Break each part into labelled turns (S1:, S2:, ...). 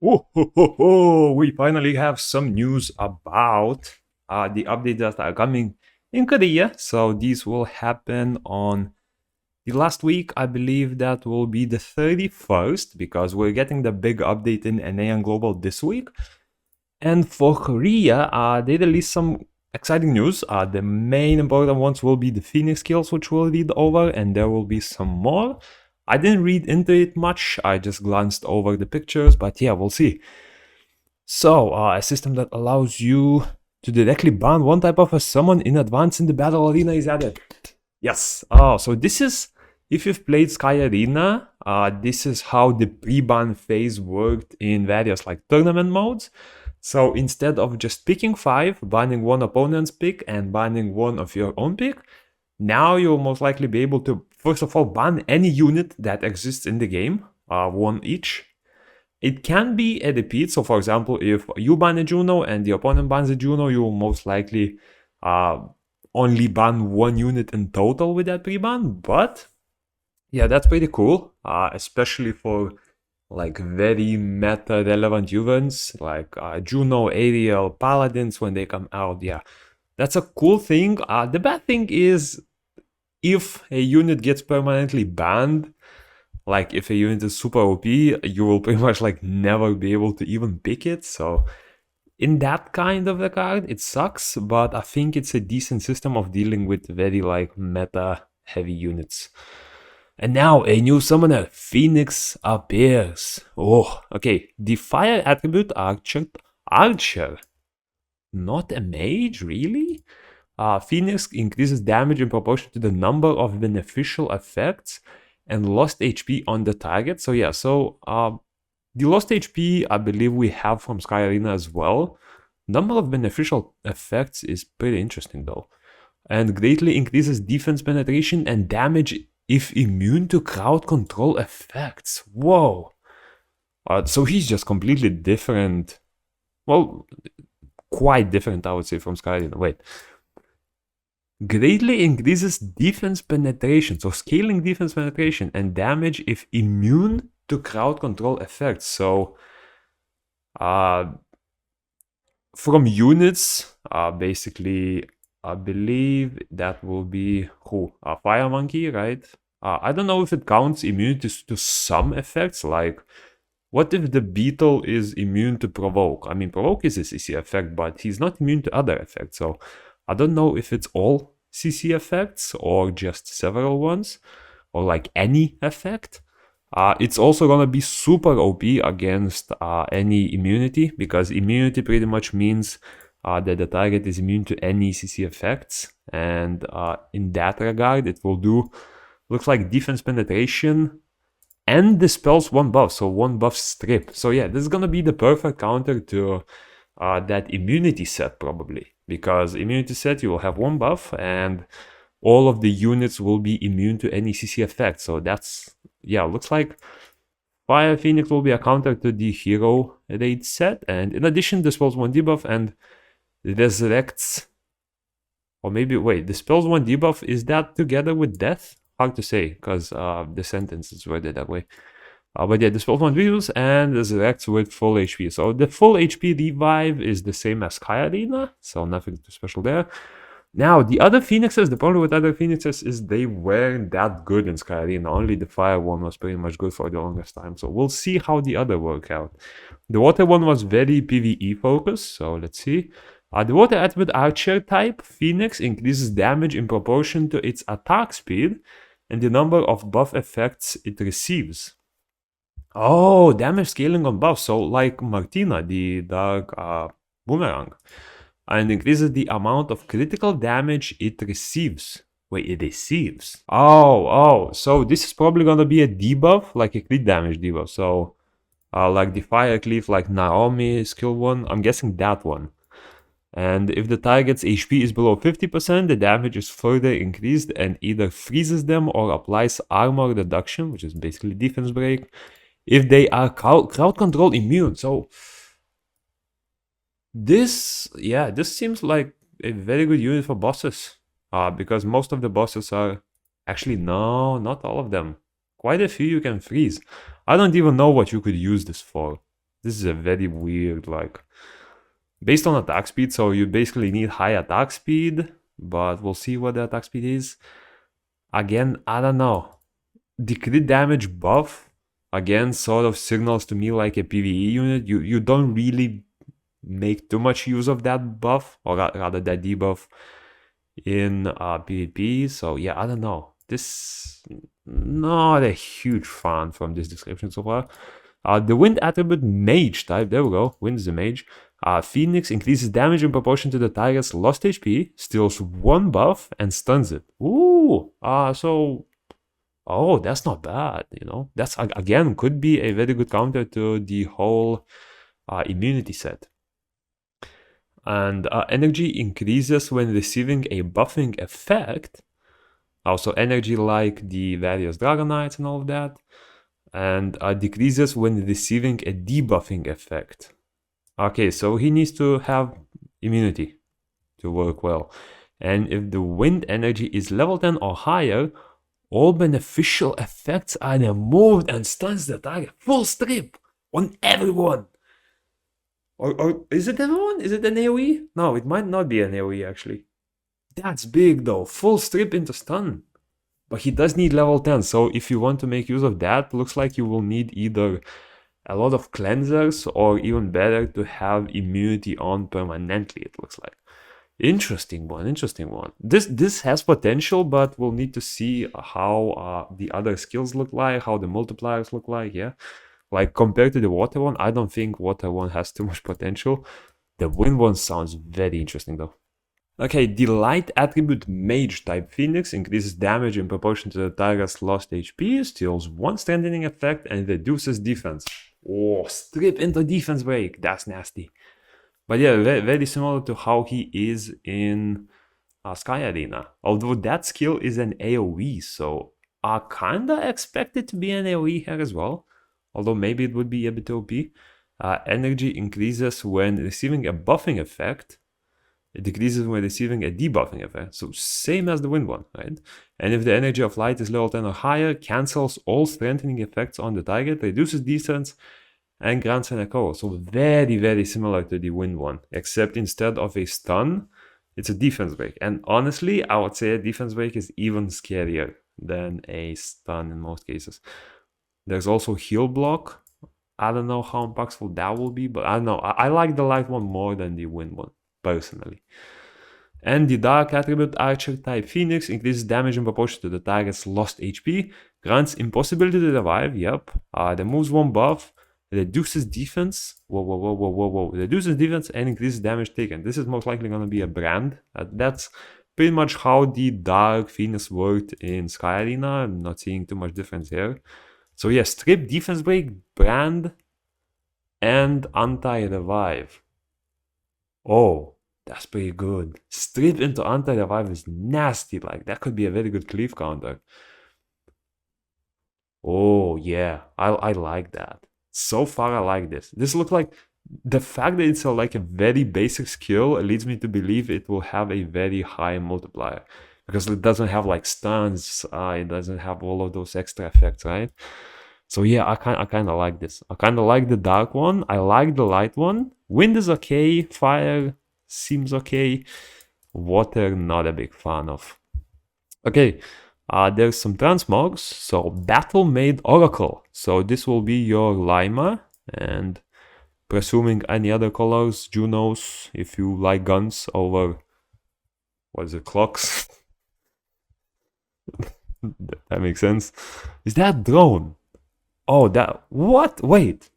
S1: Oh, ho, ho, ho. We finally have some news about the updates that are coming in Korea. So these will happen on the last week. I believe that will be the 31st because we're getting the big update in NA and Global this week. And for Korea, they released some exciting news. The main important ones will be the Phoenix kills, which we'll read over, and there will be some more. I didn't read into it much. I just glanced over the pictures, but yeah, we'll see. So, a system that allows you to directly ban one type of a summon in advance in the battle arena is added. Yes. Oh, so this is, if you've played Sky Arena, this is how the pre-ban phase worked in various like tournament modes. So instead of just picking 5, banning one opponent's pick and banning one of your own pick, now you'll most likely be able to, first of all, ban any unit that exists in the game, one each. It can be a repeat. So, for example, if you ban a Juno and the opponent bans a Juno, you will most likely only ban one unit in total with that pre-ban. But yeah, that's pretty cool, especially for like very meta relevant events like Juno, Ariel, Paladins when they come out. Yeah, that's a cool thing. The bad thing is if a unit gets permanently banned, like if a unit is super OP, you will pretty much like never be able to even pick it. So in that kind of regard, it sucks, but I think it's a decent system of dealing with very like meta heavy units. And now a new summoner, Phoenix, appears. Oh, okay. The fire attribute Archer. Not a mage, really? Phoenix increases damage in proportion to the number of beneficial effects and lost HP on the target. So yeah, the lost HP I believe we have from Sky Arena as well. Number of beneficial effects is pretty interesting though. And greatly increases defense penetration and damage if immune to crowd control effects. Whoa. So he's just completely different. Well, quite different, I would say, from Sky Arena. Wait. Greatly increases defense penetration. So scaling defense penetration and damage if immune to crowd control effects. So from units, basically, I believe that will be who? Fire Monkey, right? I don't know if it counts immunities to some effects, like what if the Beetle is immune to Provoke? I mean, Provoke is a CC effect, but he's not immune to other effects, so I don't know if it's all CC effects or just several ones, or like any effect. It's also gonna be super OP against any immunity, because immunity pretty much means that the target is immune to any CC effects, and in that regard, it will do, looks like defense penetration and dispels one buff, so one buff strip. So yeah, this is gonna be the perfect counter to that immunity set probably, because immunity set you will have one buff and all of the units will be immune to any CC effect. So that's, yeah, looks like Fire Phoenix will be a counter to the hero raid set, and in addition dispels one debuff and resurrects, or maybe wait, dispels one debuff, is that together with death? Hard to say, because the sentence is worded that way. But yeah, dispels one debuffs and resurrects with full HP. So the full HP revive is the same as Sky Arena, so nothing too special there. Now, the other Phoenixes, the problem with other Phoenixes is they weren't that good in Sky Arena. Only the Fire one was pretty much good for the longest time. So we'll see how the other work out. The Water one was very PvE focused, so let's see. The Water attribute Archer type Phoenix increases damage in proportion to its attack speed and the number of buff effects it receives. Oh, damage scaling on buffs, so like Martina, the Dark Boomerang, and increases the amount of critical damage it receives. Wait, it receives? Oh, so this is probably gonna be a debuff, like a crit damage debuff, so like the Fire Cleave, like Naomi skill 1, I'm guessing that one. And if the target's HP is below 50%, the damage is further increased and either freezes them or applies armor reduction, which is basically defense break, if they are crowd control immune. So this seems like a very good unit for bosses, because most of the bosses are, actually no, not all of them. Quite a few you can freeze. I don't even know what you could use this for. This is a very weird, like, based on attack speed, so you basically need high attack speed, but we'll see what the attack speed is. Again, I don't know. The crit damage buff, again, sort of signals to me like a PvE unit. You don't really make too much use of that buff, or rather that debuff in PvP. So yeah, I don't know. This, not a huge fan from this description so far. The wind attribute mage type, there we go, wind is a mage. Phoenix increases damage in proportion to the target's lost HP, steals 1 buff, and stuns it. Ooh, oh, that's not bad, you know. That's, again, could be a very good counter to the whole immunity set. And energy increases when receiving a buffing effect. Also, energy like the various Dragon Knights and all of that. And decreases when receiving a debuffing effect. Okay, so he needs to have immunity to work well. And if the wind energy is level 10 or higher, all beneficial effects are removed and stuns the target. Full strip on everyone. Or is it everyone? Is it an AoE? No, it might not be an AoE actually. That's big though. Full strip into stun. But he does need level 10, so if you want to make use of that, looks like you will need either a lot of cleansers or even better to have immunity on permanently, it looks like. Interesting one, interesting one. This has potential, but we'll need to see how the other skills look like, how the multipliers look like, yeah. Like compared to the water one, I don't think water one has too much potential. The wind one sounds very interesting though. Okay, the light attribute mage type Phoenix increases damage in proportion to the target's lost HP, steals 1 strengthening effect, and reduces defense. Oh, strip into defense break. That's nasty. But yeah, very similar to how he is in Sky Arena. Although that skill is an AoE, so I kinda expect it to be an AoE here as well. Although maybe it would be a bit OP. Energy increases when receiving a buffing effect. It decreases when receiving a debuffing effect, so same as the wind one, right? And if the energy of light is level 10 or higher, cancels all strengthening effects on the target, reduces defense, and grants an echo. So very similar to the wind one, except instead of a stun, it's a defense break. And honestly, I would say a defense break is even scarier than a stun in most cases. There's also heal block. I don't know how impactful that will be, but I don't know. I like the light one more than the wind one, personally. And the dark attribute archer type Phoenix increases damage in proportion to the target's lost HP, grants impossibility to revive, yep, removes 1 buff, reduces defense, reduces defense and increases damage taken. This is most likely going to be a brand. That's pretty much how the dark Phoenix worked in Sky Arena. I'm not seeing too much difference here. So yeah, strip, defense break, brand, and anti-revive. Oh, that's pretty good. Strip into anti-revive is nasty. Like, that could be a very good cleave counter. Oh, yeah. I like that. So far, I like this. This looks like... The fact that it's like a very basic skill leads me to believe it will have a very high multiplier. Because it doesn't have like stuns. It doesn't have all of those extra effects, right? So yeah, I kind of like this. I kind of like the dark one. I like the light one. Wind is okay. Fire seems okay. Water, not a big fan of. Okay, there's some transmogs. So Battle Made Oracle. So this will be your Lima. And presuming any other colors, Junos, if you like guns over... What is it, clocks? That makes sense. Is that drone? Oh, that... What? Wait.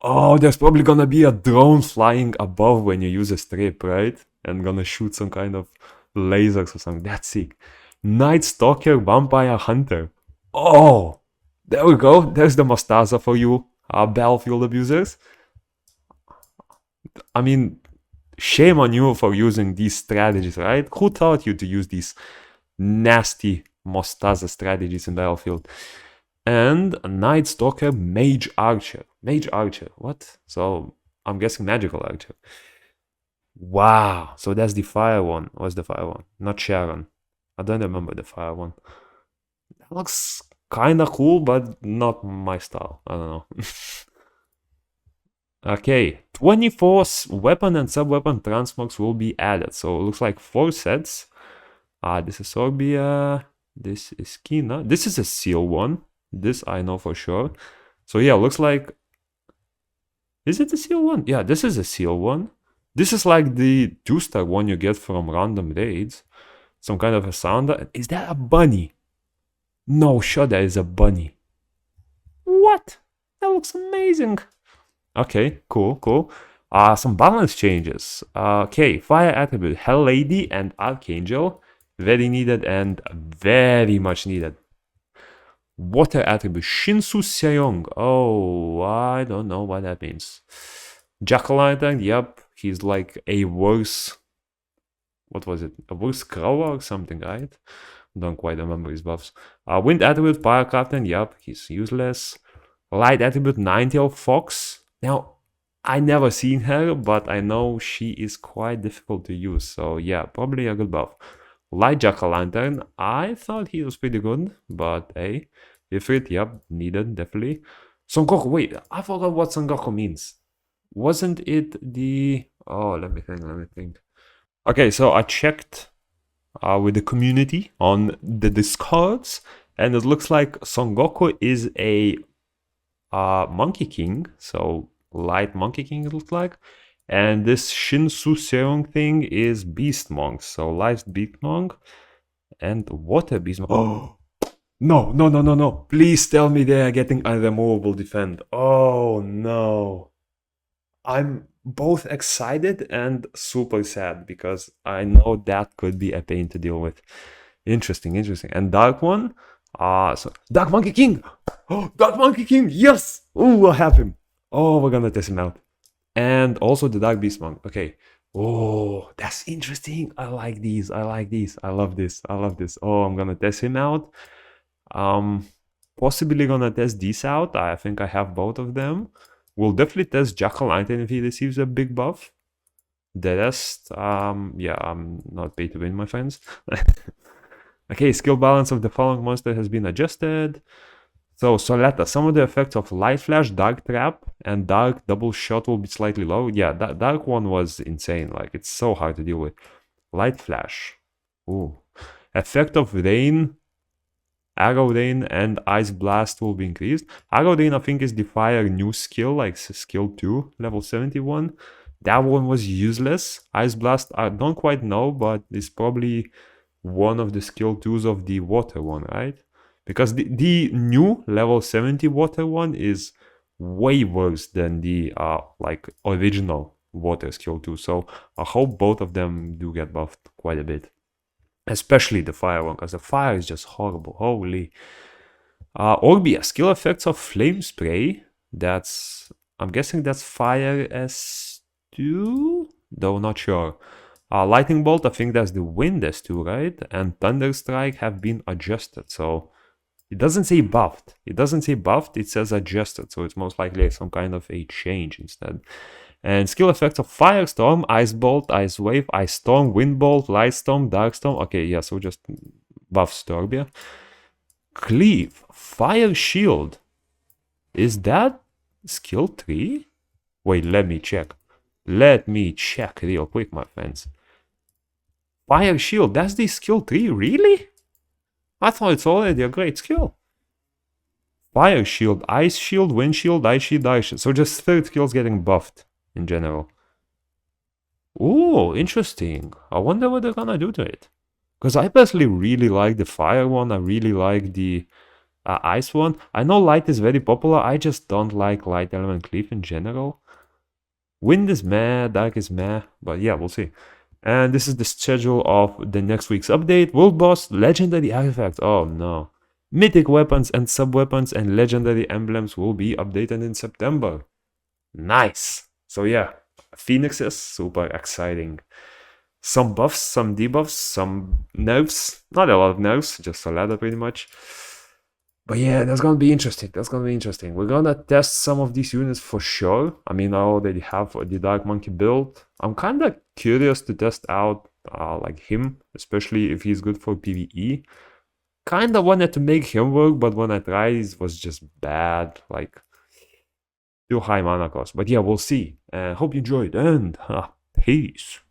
S1: Oh, there's probably gonna be a drone flying above when you use a strip, right? And gonna shoot some kind of lasers or something. That's sick. Night Stalker Vampire Hunter. Oh, there we go. There's the Mostaza for you, Battlefield abusers. I mean, shame on you for using these strategies, right? Who taught you to use these nasty Mostaza strategies in Battlefield? And Night Stalker Mage Archer. Mage Archer, what? So, I'm guessing Magical Archer. Wow, so that's the fire one. What's the fire one? Not Sharon. I don't remember the fire one. That looks kinda cool, but not my style. I don't know. Okay, 24 weapon and sub-weapon transmogs will be added. So it looks like 4 sets. This is Sorbia. This is Kina. This is a seal one. This I know for sure. So yeah, looks like... Is it a seal one? Yeah, this is a seal one. This is like the 2-star one you get from random raids. Some kind of a sounder. Is that a bunny? No, sure that is a bunny. What? That looks amazing. Okay, cool, cool. Some balance changes. Okay, fire attribute, Hell Lady and Archangel. Very needed and very much needed. Water attribute, Shinsu Seong. Oh, I don't know what that means. Jack-o'-lantern, yep. He's like a worse... What was it? A worse Crower or something, right? Don't quite remember his buffs. Wind attribute, Fire Captain, yep. He's useless. Light attribute, Ninetale Fox. Now, I never seen her, but I know she is quite difficult to use. So yeah, probably a good buff. Light Jack-o'-lantern, I thought he was pretty good, but hey, Ifrit, yep, needed, definitely. Son Goku, wait, I forgot what Son Goku means. Wasn't it the... Oh, let me think. Okay, so I checked with the community on the Discords, and it looks like Son Goku is a Monkey King, so light Monkey King it looks like. And this Shinsu Seong thing is Beast Monk. So light Beast Monk and Water Beast Monk. Oh! No. Please tell me they are getting unremovable defend. Oh no. I'm both excited and super sad because I know that could be a pain to deal with. Interesting. And Dark one. So Dark Monkey King! Oh, Dark Monkey King! Yes! Oh, I have him. Oh, we're gonna test him out. And also the Dark Beast Monk. Okay. Oh, that's interesting. I like these. I love this. Oh, I'm gonna test him out. Possibly gonna test these out. I think I have both of them. We'll definitely test Jack-o'-lantern if he receives a big buff. The rest, yeah, I'm not paid to win, my friends. Okay, skill balance of the following monster has been adjusted. So, Soletta, some of the effects of Light Flash, Dark Trap, and Dark Double Shot will be slightly low. Yeah, that Dark one was insane. Like, it's so hard to deal with. Light Flash. Ooh. Effect of Rain, Arrow Rain, and Ice Blast will be increased. Arrow Rain, I think, is the fire new skill, like skill 2, level 71. That one was useless. Ice Blast, I don't quite know, but it's probably one of the skill 2s of the water one, right? Because the new level 70 water one is way worse than the like original water skill 2. So I hope both of them do get buffed quite a bit. Especially the fire one, because the fire is just horrible. Holy. Orbia, skill effects of Flame Spray. That's... I'm guessing that's Fire S2? Though not sure. Lightning Bolt, I think that's the Wind S2, right? And Thunder Strike have been adjusted, so... It doesn't say buffed. It says adjusted, so it's most likely some kind of a change instead. And skill effects of Firestorm, Ice Bolt, Ice Wave, Ice Storm, Wind Bolt, Light Storm, Dark Storm. Okay, yeah, so just buff Storbia. Cleave, Fire Shield. Is that skill 3? Wait, let me check. Real quick, my friends. Fire Shield, that's the skill 3? Really? I thought it's already a great skill. Fire Shield, Ice Shield, Wind Shield, Ice Shield, Ice Shield. So just 3 skills getting buffed in general. Ooh, interesting. I wonder what they're gonna do to it. Because I personally really like the fire one. I really like the ice one. I know light is very popular. I just don't like light element cleave in general. Wind is meh, dark is meh. But yeah, we'll see. And this is the schedule of the next week's update. World Boss, Legendary Artifacts. Oh no. Mythic weapons and sub-weapons and legendary emblems will be updated in September. Nice. So yeah, Phoenixes, super exciting. Some buffs, some debuffs, some nerfs. Not a lot of nerfs, just a ladder pretty much. But yeah, that's gonna be interesting. We're gonna test some of these units for sure. I mean, I already have the Dark Monkey build. I'm kind of curious to test out like him, especially if he's good for PvE. Kind of wanted to make him work, but when I tried, it was just bad. Like, too high mana cost. But yeah, we'll see. Hope you enjoyed, and peace.